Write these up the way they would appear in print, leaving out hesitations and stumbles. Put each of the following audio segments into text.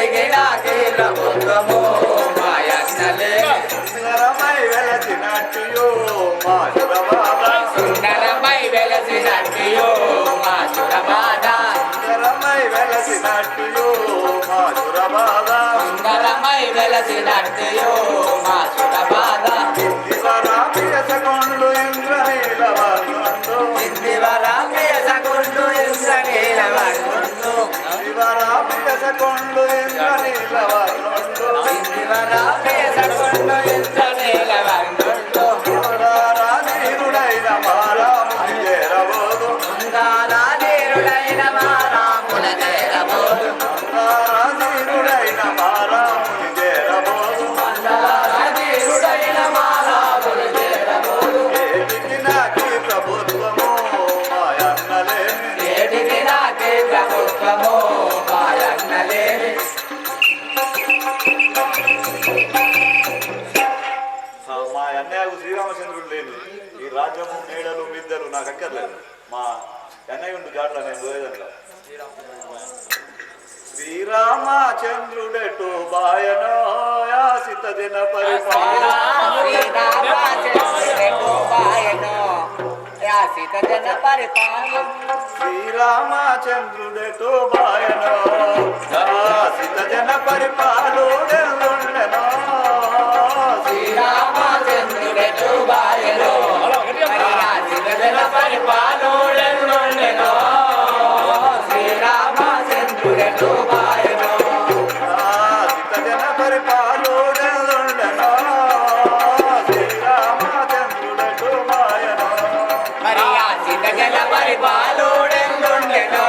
ఏటికి నాకి ప్రభుత్వము మాయన్నలే సుందరమై వెలసినట్టు మా సురబాధ సుందరమై వెలసినట్టు మా సురబాధ సుందరమై వెలసినట్టు మా సురబాధ సుందరమై వెలసినట్టు మా సురబాధ ఇందివరామేసకొండు ఇంద్రనీలవర్ణుండు ఇందివరామేసకొండు ఇంద్రనీలవర్ణుండు ఇందివరామేసకొండు ఇంద్రనీలవర్ణుండు ఇందివరామేసకొండు ఇంద్రనీలవర్ణుండు నీరుడైన మారాముని చేరబోదు నీరుడైన మారాముల చేరబోదు నీరుడైన మారాముని చేరబోదు నీరుడైన మారాముల చేరబోదు ఏటికి నాకి ప్రభుత్వము మాయన్నలేని ఏటికి నాకి ప్రభుత్వము మాయన్నలేని మా అన్నయ్యకు శ్రీరామచంద్రుడు లేని ఈ రాజ్యము మేడలు మిద్దెలు నాకు అక్కర్లేదు మా అన్నయ్య ఉండు జాట్ల నేను పోయేదట్లా శ్రీరామచంద్రుడెటు బాయనో యాసిత జన పరిపాలన శ్రీరామచంద్రుడెటు బాయనో యాసిత జన పరిపాలుడెందుండెనో శ్రీరామచంద్రుడెటు బాయనో యాసిత జన పరిపాలుడెందుండెనో శ్రీరామచంద్రుడెటు బాయనో యాసిత జన పరిపాలుడెందుండెనో శ్రీరామచంద్రుడెటు బాయనో మరి యాసిత జన పరిపాలుడెందుండెనో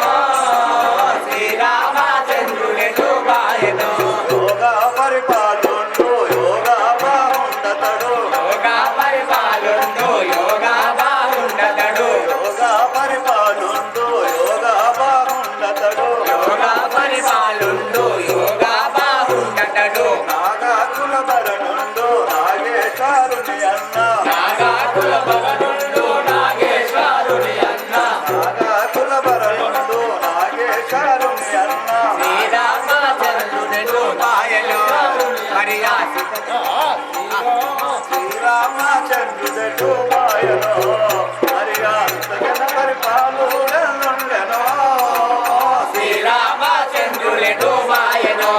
శ్రీరామచంద్రుడెటు బాయనో యోగా పరిపాలుండు యోగా బాగుండతడు యోగా పరిపాలుండు యోగా బాగుండతడు యోగా పరిపాలుండు యోగా బాగుండతడు యోగా పరిపాలుండు యోగా బాగుండతడు నాగాకుల భరణుండు నాగేశారుని అన్న నాగాకుల భరణుండు నాగేశ్వరుని అన్న నాగాకుల భరణుండు నాగేశారుని అన్న శ్రీరామచంద్రుడెటు బాయలో మరి యాసిత శ్రీరామచంద్రుడెటు బాయనో మరిగా జన పరిపాలుడెందుండెనో శ్రీరామచంద్రుడెటు బాయలో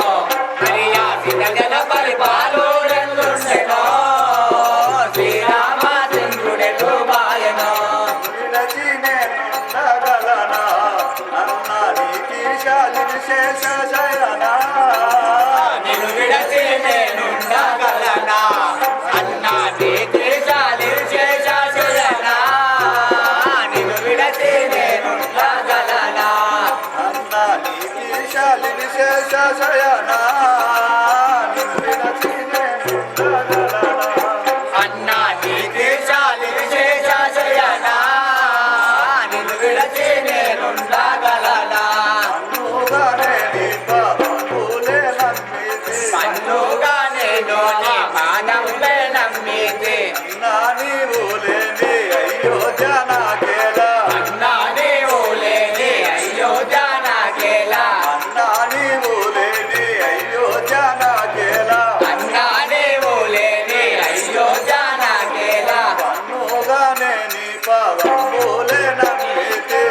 మరి యాసిత జన పరిపాలుడెందుండెనో శ్రీరామచంద్రుడెటు బాయలో విడచి నేనుండగలనా అన్న నీతిశాలిని శేష శయనా నిన్ను విడచి నేనుండగలనా అన్నా నీతి చాలి శేషశయనా నిన్ను విడచి నేనుండగలనా అన్న నీతిశాలిని శేష శయనా నిన్ను విడచి నేనుండగలనా అన్నా నీతి చాలి శేషశయనా నిన్ను విడచి నేనుండగలనా అన్నుగానే నీ పాపములే నమ్మితి పన్నుగా నేను నీ పాదంపై నమ్మితి అన్నా నీవు లేని అయోధ్య నాకేలా అన్నా నీవు లేని అయోధ్య నాకేలా అన్నా నీవు లేని అయోధ్య నాకేలా అన్నా నీవు లేని అయోధ్య నాకేలా అన్నుగానే నీ పాపములే నమ్మితి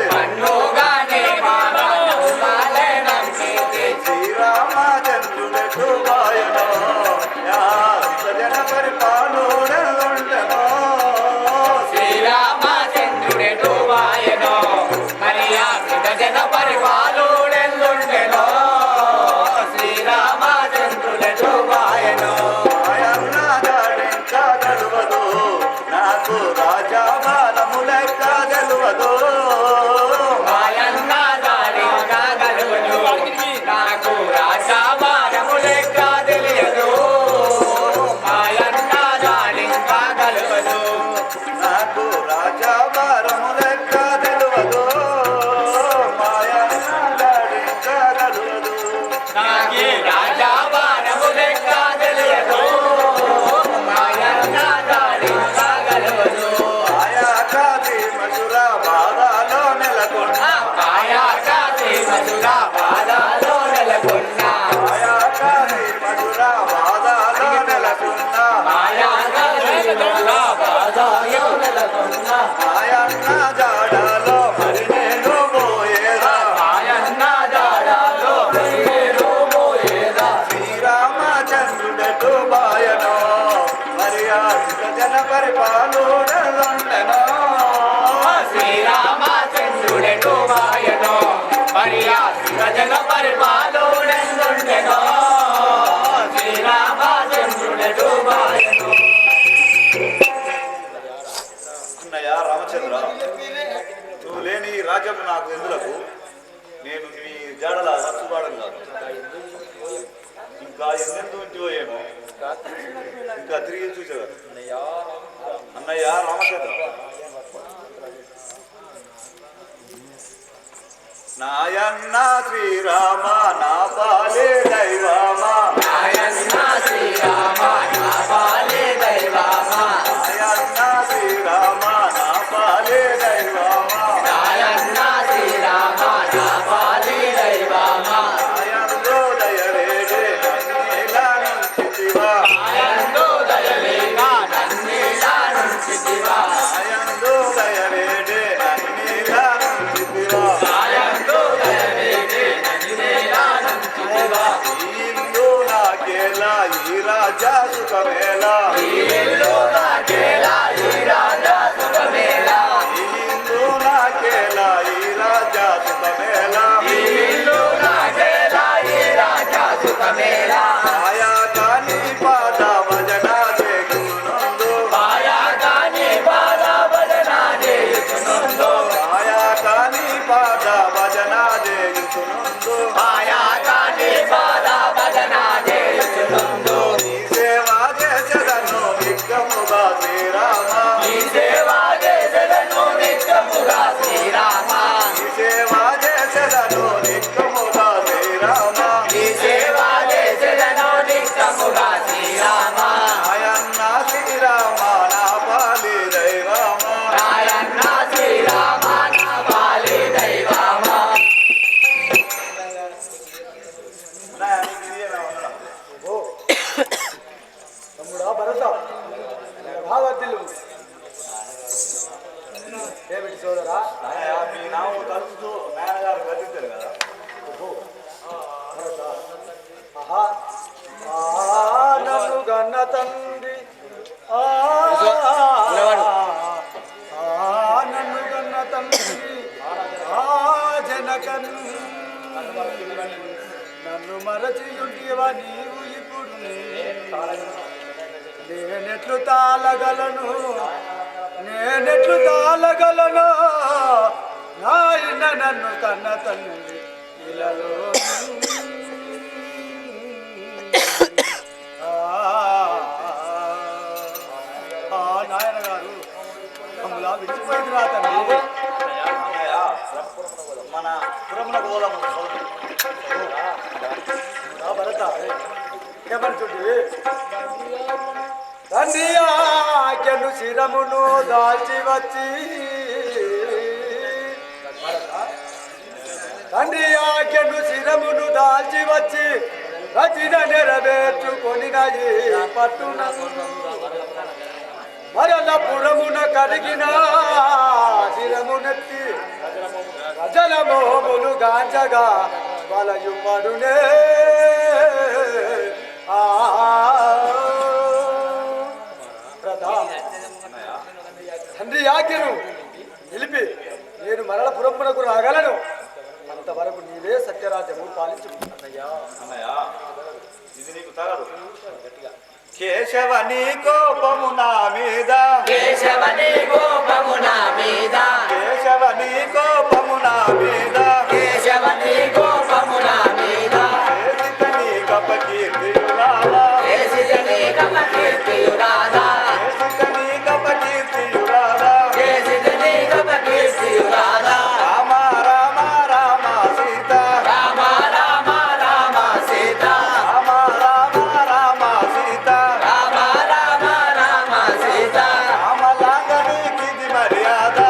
మాయన్న జాడలో మరి నేను పోయేదా మాయన్న జాడలో మరి నేను పోయేదా శ్రీరామచంద్రుడెటు బాయనో మరి ఆ జన పరిపాలుడెండెనో శ్రీరామచంద్రుడెటు బాయనో మరి ఆ జన పరిపాలుడెండెనో శ్రీరామచంద్రుడెటు బాయనో. అన్నయ్య రామచంద్ర, నువ్వు లేని ఈ రాజ్యం నాకు ఎందులకు? నేను నీ జాడల రచ్చుబాడం కాదు. ఇంకా ఎన్నెందు ఉంటివో ఏమో, ఇంకా తిరిగి చూసేవారు. అన్నయ్య రామచంద్ర, నాయన్న శ్రీరామ నా పాలే దైవమా నాయన్న శ్రీరామ నా పాలే దైవమా నాయన్న శ్రీరామ నా పాలే దైవమా నాయన్న శ్రీరామ నా పాలే దైవమా నాయందో దయవేడే నన్నేలా నుంచితివా నాయందో దయవేగా నన్నేలా నుంచితివా నాయందో దయవేడే నన్నేలా నుంచితివా నాయందో దయవేగే నన్నేలా నుంచితివా ఈ ఇల్లు నాకేలా ఈ రాజా సుఖమేలా ఈ ఇల్లు నాకేలా ఈ రాజా సుఖమేలా ఈ ఇల్లు నాకేలా ఈ రాజా సుఖమేలా ఈ ఇల్లు నాకేలా ఈ రాజా సుఖమేలా ఆయా కాని పాద భజన చేయుచునందు మాయా కాని బాధ భజన చేయుచునుందో ఆయా కాని పాద భజన చేయుచునందు మాయా కాని బాధ భజన చేయుచునుందో నీ సేవ చేసెదను నిత్యముగా శ్రీరామ ఈ సేవా చేసెదను నిత్యముగా శ్రీరామ నీ సేవ చేసెదను నిత్యముగా శ్రీరామ ఈ సేవా చేసెదను నిత్యముగా శ్రీరామ ఆయన్న శ్రీరామ నా పాలి దైవమ నాయన్న శ్రీరామ నా పాలి దైవమ తమ్ముడా భరత భాగవతులు ఏమిటి సోదరా మీ నాము తలుస్తూ నాన్నగారు గతించారు కదా భరత ఆహా నన్ను గన్న తండ్రి నన్ను గన్న తండ్రి జనకన్ నన్ను మరచి ఉంటివా నీవు ఇప్పుడు నేనెట్లు తాళగలను నేనెట్లు తాళగలను నాయన నన్ను కన్న తండ్రి ఇలాలో నాయన గారు మమ్మల్ని విడిచిపోయింది రా తండ్రి అన్నయ్య, మన పురమున పోదాము భరత ఏమంటుంది తండ్రి ఆజ్ఞను శిరమును దాల్చి వచ్చి తండ్రి ఆజ్ఞను శిరమును దాల్చి వచ్చి రచిన నెరవేర్చుకొని పట్టున మరల పురమున కడిగిన శిరమునెత్తి ప్రజల మోములు గాంచగా వలయు పడునే తండ్రి ఆజ్ఞను నిలిపి నేను మరల పురమునకు రాగలను అంతవరకు నీవే సత్యరాజ్యము పాలించు అన్నయ్య, ఇది నీకు తగదు. కేశవ నీ కోపము నా మీద కేశవని కోపము నా మీద కేశవ నీ కోపము నా మీద కేశవని కోపము నా మీద చేసిత నీ కపకీర్తియురాలా కేశితని కపకీర్తియురాదా చేసిత నీ కపకీర్తియురాలా కేశితని కపకీర్తియురాదా రామ రామ రామ సీత రామ రామ రామ సీత రామ రామ రామ సీత రామ రామ రామ సీత రామలాంగనికి మర్యాద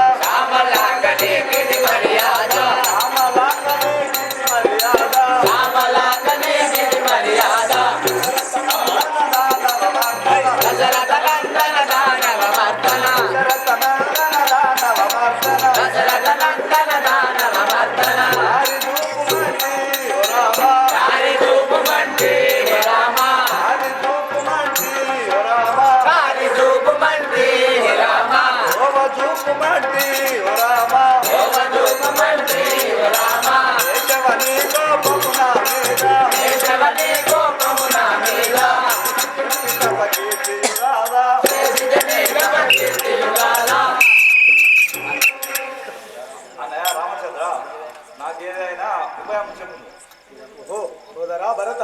ఉపాయం చెప్పు. ఓహో సోదరా భరత,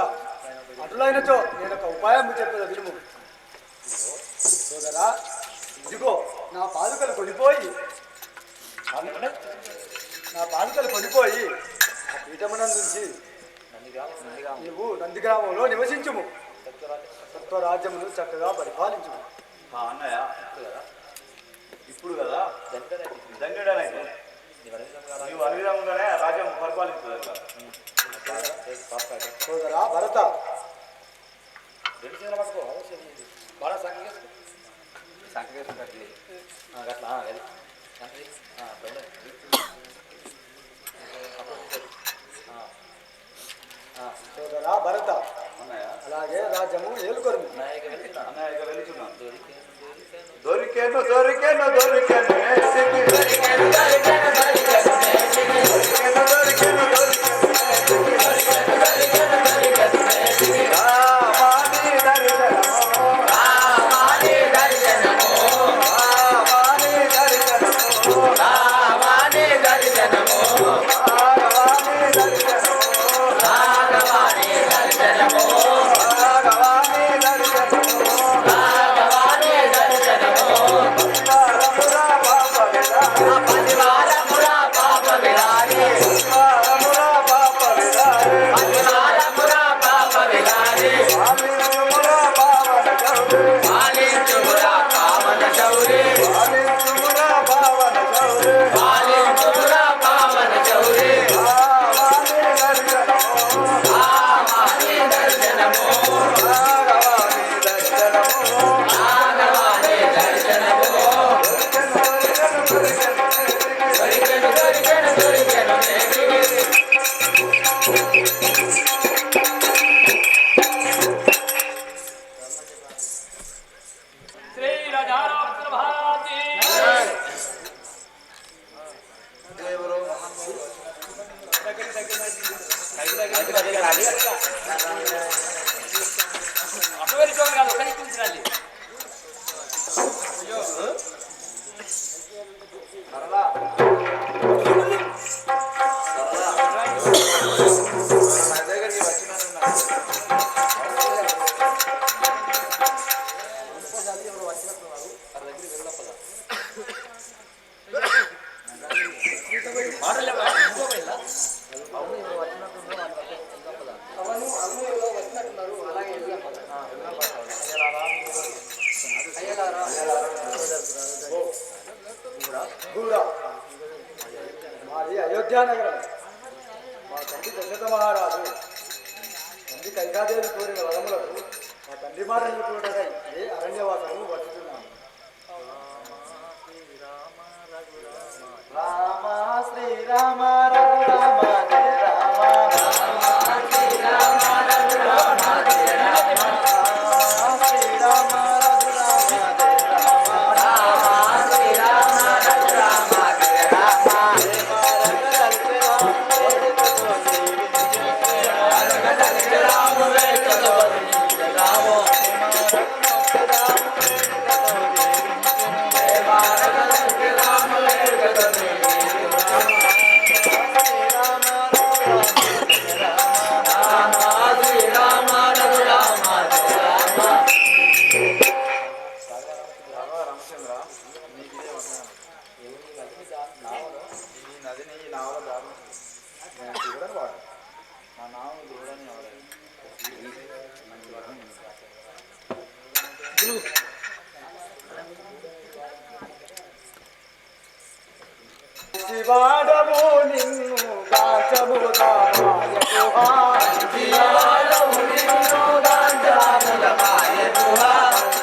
అటులైనచో నేను ఒక ఉపాయం చెప్పేది వినుము. సోదరా, ఇదిగో నా పాదుకలు కొనిపోయి ఆ పీఠమనం నుంచి నీవు నందిగ్రామంలో నివసించుము. సత్వరాజ్యమును చక్కగా పరిపాలించుము. అన్నయ్య ఇప్పుడు కదా దండనైతే నీవు అన్ని విధంగానే రాజ్యం పరిపాలించదు. సోదరా భరత, సోదరా భరత, అలాగే రాజ్యము ఏలుకొను. అన్నయ్య వెళ్తున్నాను. దొరికేను దొరికేను దొరికేను మాది అయోధ్యానగరం. మా తండ్రి దశరథ మహారాజు తండ్రి కైకాదేవి కోరిన వరములకు మా తండ్రి మాటలు చూడగా ఏ అరణ్యవాసము వచ్చుతున్నాము. రామ శ్రీరామ రఘురామ జయ రామ రామ శ్రీరామ రఘురామ జయ రామ రామ శ్రీరామ రఘురామ జయ రామ రామ శ్రీరామ రఘురామ జయ రామ శివాడము నిన్ను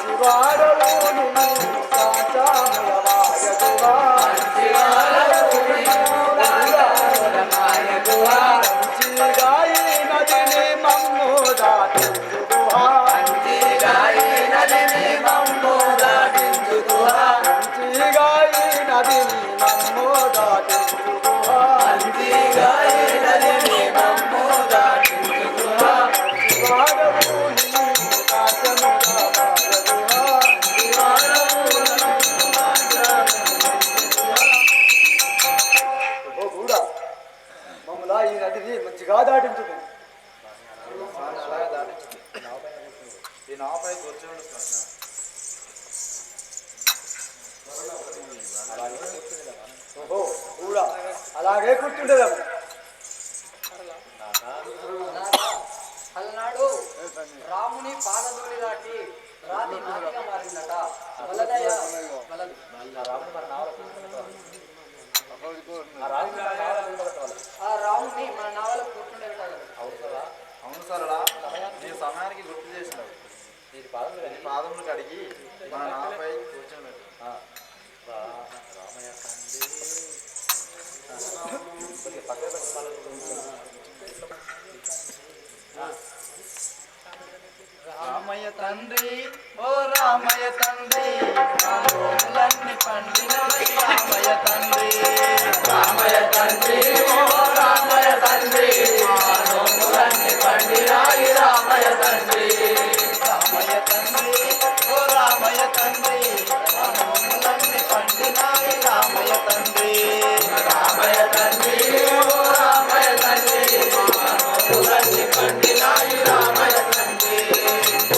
శివాడము నిన్ను నదిని మమ్ము మమ్మల కూడా ఈ నదిని మంచిగా దాటించుకో. అలాగే దాటించు. ఈ నాపై కూర్చోండి. ఓహో కూడా అలాగే కూర్చుండేదాము. అలనాడు రాముని పాదధూళి దాటి రాతి నాటిగా మారిందట. వలదయ్య వలదు. ఆ రాముని మన నావలో కూర్చుండే పెట్టాలి. అవును సరళ, నీ సమయానికి గుర్తు చేసినావు. నీ పాదములు కడిగి మన నాపై కూర్చొని రామయ్య తండ్రి, ఓ రామయ్య తండ్రి, రాములన్నీ పండినాయి రామయ్య తండ్రి. రామయ్య తండ్రి, ఓ రామయ్య తండ్రి, రాములన్నీ పండినాయి రామయ్య తండ్రి. రామయ్య తండ్రి, ఓ రామయ్య తండ్రి, రాములన్నీ పండినాయి రామయ్య తండ్రి. రామయ్య తండ్రి, ఓ రామయ్య తండ్రి, రాములన్నీ పండినాయి రామయ్య తండ్రి.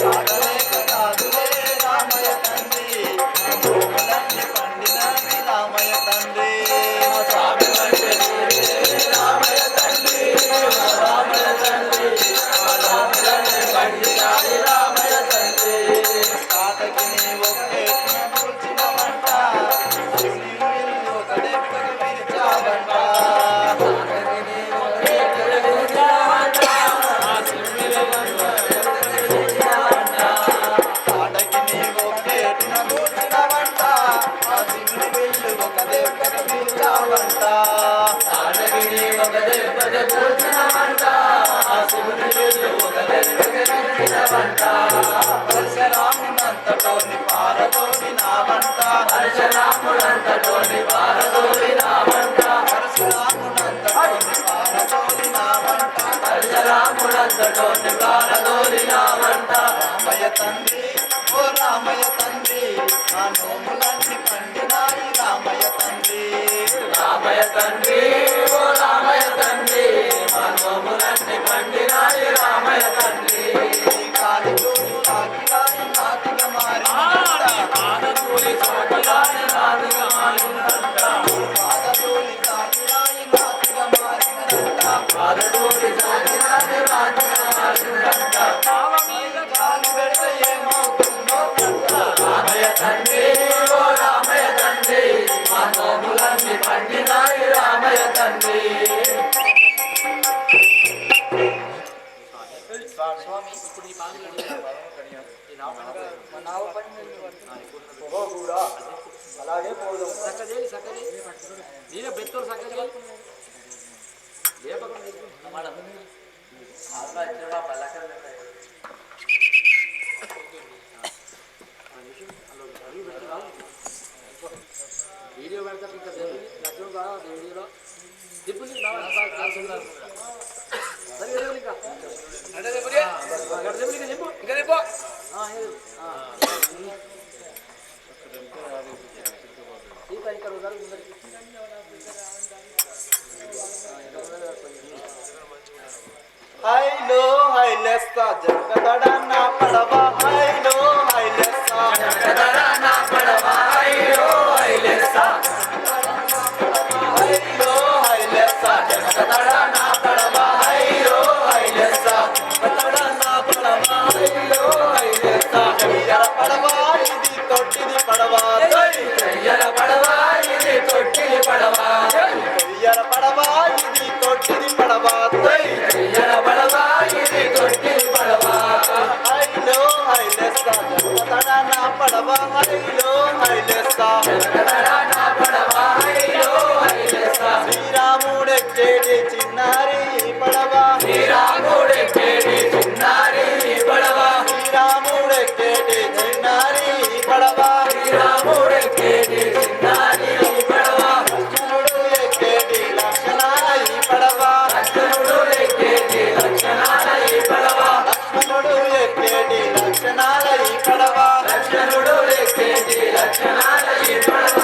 రాగలేక కాదులే రామయ్య తండ్రి, రాములన్నీ పండినాయి రామయ్య తండ్రి. స్వామి అంటే రామయ్య తండ్రి, రామయ్య తండ్రి, రాములన్నీ పండినాయి రామయ్య తండ్రి. తాతకి నీ ఒకే కూర్చిన వంట, ఒక దెబ్బకి పిలిచావంట. తాతకి నీ ఒకే కూర్చిన వంట, తాతకి నీ ఒకే కూర్చిన వంట, ఆ సిమ్మి బిల్లు ఒక దెబ్బకి పిలిచావంట. తాతకి నీ ఒక దెబ్బకి కూర్చిన వంట, ఆ సిమ్మి బిల్లు ఒక దెబ్బకి పిలిచావంట. పరశురామునంతటోని పారదోని నా వంట, పరశురామునంతటోని పారదోని నా వంట, పరశురామునంతటోని పారదోని నా వంట, పరశురామునంతటోని పారదోని నా వంట. రామయ్య తండ్రి, ఓ రామయ్య తండ్రి, నా నోములన్నీ పండినాయి రామయ్య తండ్రి. రామయ్య తండ్రి, ఓ రామయ్య తండ్రి, నా నోములన్నీ పండినాయి రామయ్య తండ్రి. కాలి తూలి నాకిలాయి నాతిగా మారినంట, పాదతూలి చోటిలాయి నాతిగా మారినంట, పాదతూలి నాకిలాయి నాతిగా మారినంట, పాదతూలి చోటిలాయి నాతిగా మారినంట. పావ మీద కాలు పెడితే ఏమవుతుందో కంట. రామయ్య తండ్రి, ఓ రామయ్య తండ్రి, మా నోములన్నీ పండినాయి రామయ్య తండ్రి. స్వామి, ఇప్పుడు ఈ పాదములు నావ పని ఓహో కూడా అలాగే పోదాం. సక్కజేలి సక్కజేలి నీళ్ళ బెత్తోలు సక్కజేలి లేపకుండా వీడియో పెడతారు. ఇంకా లక్షలు కాదు వీడియోలో దిప్పులు ఇంకా హైలో హైలెస్తా జగదడన పడవ, హైలో హైలెస్తా జగదడన పడవ, హైలో హైలెస్తా, హైలో హైలెస్తా జగదడన పడవ, హైలో హైలెస్తా, జగదడన పడవ, హైలో హైలెస్తా. చెయ్యల పడవ ఇది తొట్టిది పడవ, చెయ్యల పడవ ఇది తొట్టిది పడవ, చెయ్యల పడవ ఇది తొట్టిది పడవ, చెయ్యల పడవ ఇది తొట్టిది పడవ. హైలో హైలెస్తా జగదడన పడవ, హైలో హైలెస్తా జగదడన పడవ, హైలో హైలెస్తా. శ్రీరాముడెక్కేటి చిన్నారి పడవ, శ్రీరాముడెక్కేటి చిన్నారి పడవ, శ్రీరాముడెక్కేటి చిన్నారి పడవ, శ్రీరాముడెక్కేటి చిన్నారి పడవ. లక్ష్మణుడు ఎక్కేటి లక్షణాల ఈ పడవ, లక్ష్మణుడు ఎక్కేటి లక్షణాల ఈ పడవ, లక్ష్మణుడు ఎక్కేటి లక్షణాల ఈ పడవ, లక్ష్మణుడు ఎక్కేటి లక్షణాల ఈ పడవ.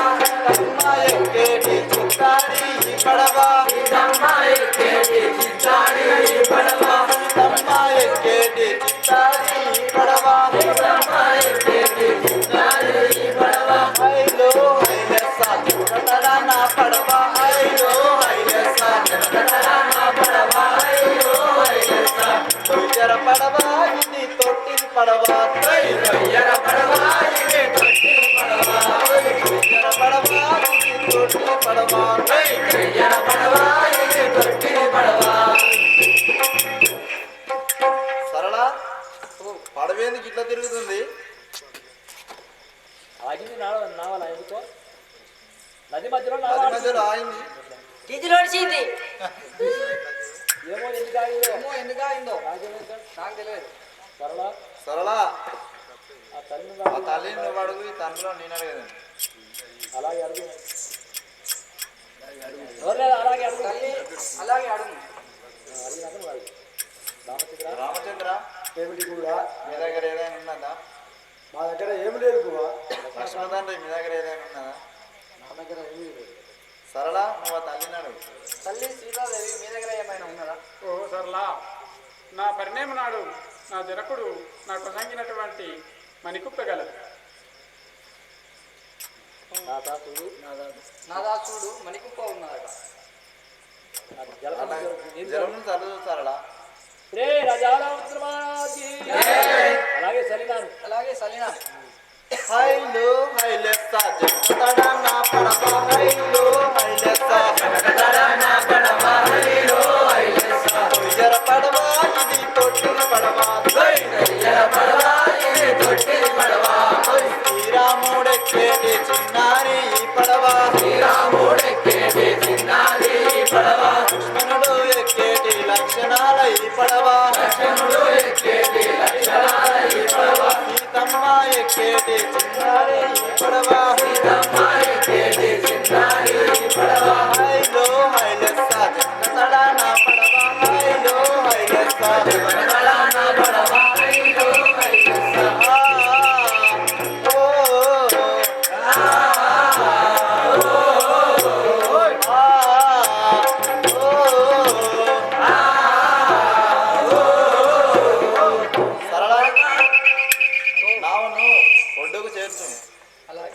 టీచర్ వచ్చింది. ఏమో ఎందుకు ఆగిందో ఏమో ఎందుకు అయిందో నాకు తెలియదు సరళ సరళ ఆ తల్లి ఆ తల్లిని నువ్వు అడుగు ఈ తండ్రిలో నేను అడిగేదాన్ని అలాగే అడుగు ఎవరు అలాగే అడుగు తల్లి అలాగే అడుగు అడిగినాక నువ్వు అడుగు రామచంద్ర రామచంద్ర ఏమిటి కూడా మీ దగ్గర ఏదైనా ఉన్నదా మా దగ్గర ఏమి లేదు కూడా లక్ష్మణ తండ్రి మీ దగ్గర ఏదైనా ఉన్నదా నా దగ్గర ఏమీ లేదు. సరళ నువ్వు ఆ తల్లిని అడుగు తల్లి సీతాదేవి మీ దగ్గర ఏమైనా ఉన్నదా? ఓ సర్లా నా పరిణామ నాడు నా జనకుడు నాకు సంగినటువంటి మణికుప్ప గలదు. నా దాసుడు మణికుప్ప ఉన్నదట జలం చదువు సరళ రే రాజారామచంద్రమాజీ అలాగే సలినాను అలాగే సలీనా హైలో హైలెస్సా జగతడా నా పడవ హైలో హైలెస్సా జగతడా నా పడవ హైలో హైలెస్సా జర పడవ ఇది తొట్టిన పడవ జర పడవ ఇది తొట్టిన పడవ శ్రీరాముడెక్కేటి చిన్నారి పడవ శ్రీరాముడెక్కేటి చిన్నారి పడవ లక్ష్మణుడు ఎక్కేటి లక్షణాల ఈ పడవ లక్ష్మణుడు ఎక్కేటి లక్షణాల ఈ పడవ సీతమ్మ ఎక్కేటి చిన్నారి పడవ సీతమ్మ ఎక్కేటి చిన్నారి పడవ హైలో హైలెస్సా జగతడా నా పడవ హైలో హైలెస్సా జగతడా నా పడవ హైలో హైలెస్సా నావును ఒడ్డుకు చేరుతుంది అలాగే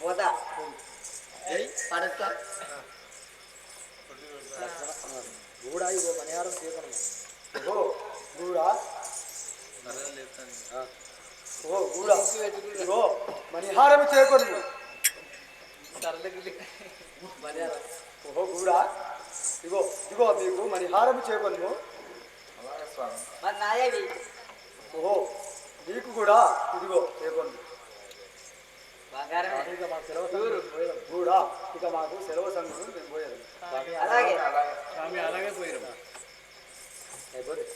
పోతా పడతా కూడా ఇగో పనిహారం చేయకుండా ఓ కూడా ఓ కూడా ఇగో మణిహారం చేకొని ఓహో కూడా ఇగో ఇగో మీకు మణిహారం చేకొని అలాగే స్వామి మరి నాదేవి ఓహో మీకు కూడా ఇదిగో చేకొని బంగారమే ఇక మాకు సెలవు కూడా ఇక మాకు సెలవు సంఘం మేము పోయేది అలాగే అలాగే స్వామి అలాగే పోయిరు. అయిపోతుంది